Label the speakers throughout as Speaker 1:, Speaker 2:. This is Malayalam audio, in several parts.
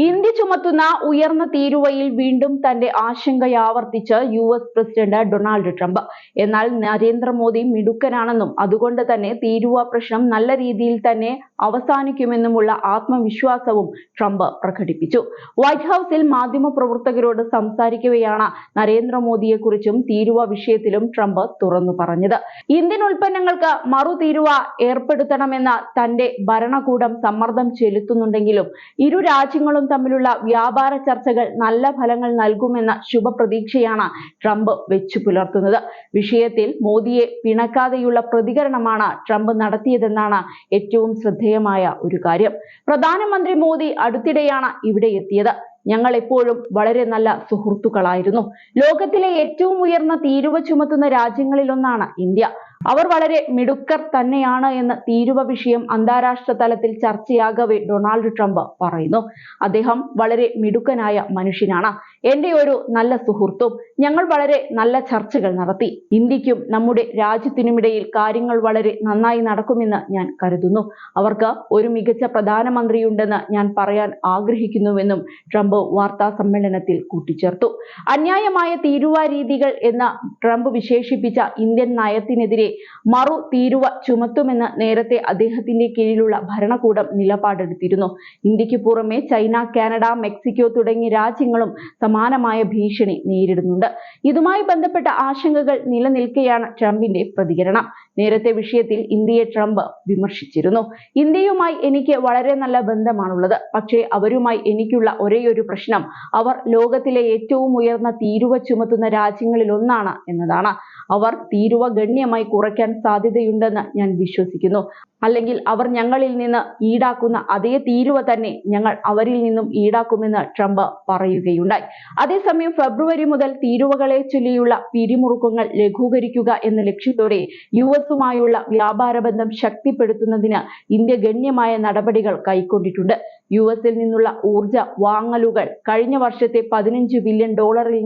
Speaker 1: ഇന്ത്യ ചുമത്തുന്ന ഉയർന്ന തീരുവയിൽ വീണ്ടും തന്റെ ആശങ്കയാവർത്തിച്ച് US പ്രസിഡന്റ് ഡൊണാൾഡ് ട്രംപ്. എന്നാൽ നരേന്ദ്രമോദി മിടുക്കനാണെന്നും അതുകൊണ്ട് തന്നെ തീരുവ പ്രശ്നം നല്ല രീതിയിൽ തന്നെ അവസാനിക്കുമെന്നുമുള്ള ആത്മവിശ്വാസവും ട്രംപ് പ്രകടിപ്പിച്ചു. വൈറ്റ് ഹൌസിൽ മാധ്യമപ്രവർത്തകരോട് സംസാരിക്കവെയാണ് നരേന്ദ്രമോദിയെക്കുറിച്ചും തീരുവ വിഷയത്തിലും ട്രംപ് തുറന്നു പറഞ്ഞത്. ഇന്ത്യൻ ഉൽപ്പന്നങ്ങൾക്ക് മറുതീരുവ ഏർപ്പെടുത്തണമെന്ന തന്റെ ഭരണകൂടം സമ്മർദ്ദം ചെലുത്തുന്നുണ്ടെങ്കിലും ഇരു രാജ്യങ്ങളും തമ്മിലുള്ള വ്യാപാര ചർച്ചകൾ നല്ല ഫലങ്ങൾ നൽകുമെന്ന ശുഭപ്രതീക്ഷയാണ് ട്രംപ് വെച്ചു പുലർത്തുന്നത്. വിഷയത്തിൽ മോദിയെ പിണക്കാതെയുള്ള പ്രതികരണമാണ് ട്രംപ് നടത്തിയതെന്നാണ് ഏറ്റവും ശ്രദ്ധേയമായ ഒരു കാര്യം. പ്രധാനമന്ത്രി മോദി അടുത്തിടെയാണ് ഇവിടെ എത്തിയത്. ഞങ്ങൾ എപ്പോഴും വളരെ നല്ല സുഹൃത്തുക്കളായിരുന്നു. ലോകത്തിലെ ഏറ്റവും ഉയർന്ന തീരുവ ചുമത്തുന്ന രാജ്യങ്ങളിലൊന്നാണ് ഇന്ത്യ. അവർ വളരെ മിടുക്കർ തന്നെയാണ് എന്ന് തീരുവ വിഷയം അന്താരാഷ്ട്ര തലത്തിൽ ചർച്ചയാകവെ ഡൊണാൾഡ് ട്രംപ് പറയുന്നു. അദ്ദേഹം വളരെ മിടുക്കനായ മനുഷ്യനാണ്, എന്റെ ഒരു നല്ല സുഹൃത്തും. ഞങ്ങൾ വളരെ നല്ല ചർച്ചകൾ നടത്തി. ഇന്ത്യക്കും നമ്മുടെ രാജ്യത്തിനുമിടയിൽ കാര്യങ്ങൾ വളരെ നന്നായി നടക്കുമെന്ന് ഞാൻ കരുതുന്നു. അവർക്ക് ഒരു മികച്ച പ്രധാനമന്ത്രിയുണ്ടെന്ന് ഞാൻ പറയാൻ ആഗ്രഹിക്കുന്നുവെന്നും ട്രംപ് വാർത്താ സമ്മേളനത്തിൽ കൂട്ടിച്ചേർത്തു. അന്യായമായ തീരുവ രീതികൾ എന്ന് ട്രംപ് വിശേഷിപ്പിച്ച ഇന്ത്യൻ നയത്തിനെതിരെ മറു തീരുവ ചുമത്തുമെന്ന് നേരത്തെ അദ്ദേഹത്തിന്റെ കീഴിലുള്ള ഭരണകൂടം നിലപാടെടുത്തിരുന്നു. ഇന്ത്യക്ക് പുറമെ ചൈന, കാനഡ, മെക്സിക്കോ തുടങ്ങിയ രാജ്യങ്ങളും സമാനമായ ഭീഷണി നേരിടുന്നുണ്ട്. ഇതുമായി ബന്ധപ്പെട്ട ആശങ്കകൾ നിലനിൽക്കെയാണ് ട്രംപിന്റെ പ്രതികരണം. നേരത്തെ വിഷയത്തിൽ ഇന്ത്യയെ ട്രംപ് വിമർശിച്ചിരുന്നു. ഇന്ത്യയുമായി എനിക്ക് വളരെ നല്ല ബന്ധമാണുള്ളത്. പക്ഷേ അവരുമായി എനിക്കുള്ള ഒരേയൊരു പ്രശ്നം അവർ ലോകത്തിലെ ഏറ്റവും ഉയർന്ന തീരുവ ചുമത്തുന്ന രാജ്യങ്ങളിൽ ഒന്നാണ് എന്നതാണ്. അവർ തീരുവ ഗണ്യമായി കുറയ്ക്കാൻ സാധ്യതയുണ്ടെന്ന് ഞാൻ വിശ്വസിക്കുന്നു. അല്ലെങ്കിൽ അവർ ഞങ്ങളിൽ നിന്ന് ഈടാക്കുന്ന അതേ തീരുവ തന്നെ ഞങ്ങൾ അവരിൽ നിന്നും ഈടാക്കുമെന്ന് ട്രംപ് പറയുകയുണ്ടായി. അതേസമയം ഫെബ്രുവരി മുതൽ തീരുവകളെ ചൊല്ലിയുള്ള പിരിമുറുക്കങ്ങൾ ലഘൂകരിക്കുക എന്ന ലക്ഷ്യത്തോടെ യുഎസുമായുള്ള വ്യാപാര ബന്ധം ശക്തിപ്പെടുത്തുന്നതിന് ഇന്ത്യ ഗണ്യമായ നടപടികൾ കൈക്കൊണ്ടിട്ടുണ്ട്. യുഎസിൽ നിന്നുള്ള ഊർജ വാങ്ങലുകൾ കഴിഞ്ഞ വർഷത്തെ $15 ബില്യൺ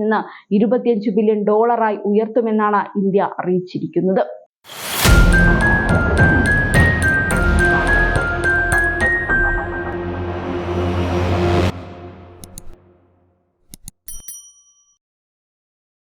Speaker 1: നിന്ന് $25 ബില്യൺ ഉയർത്തുമെന്നാണ് ഇന്ത്യ അറിയിച്ചിരിക്കുന്നത്.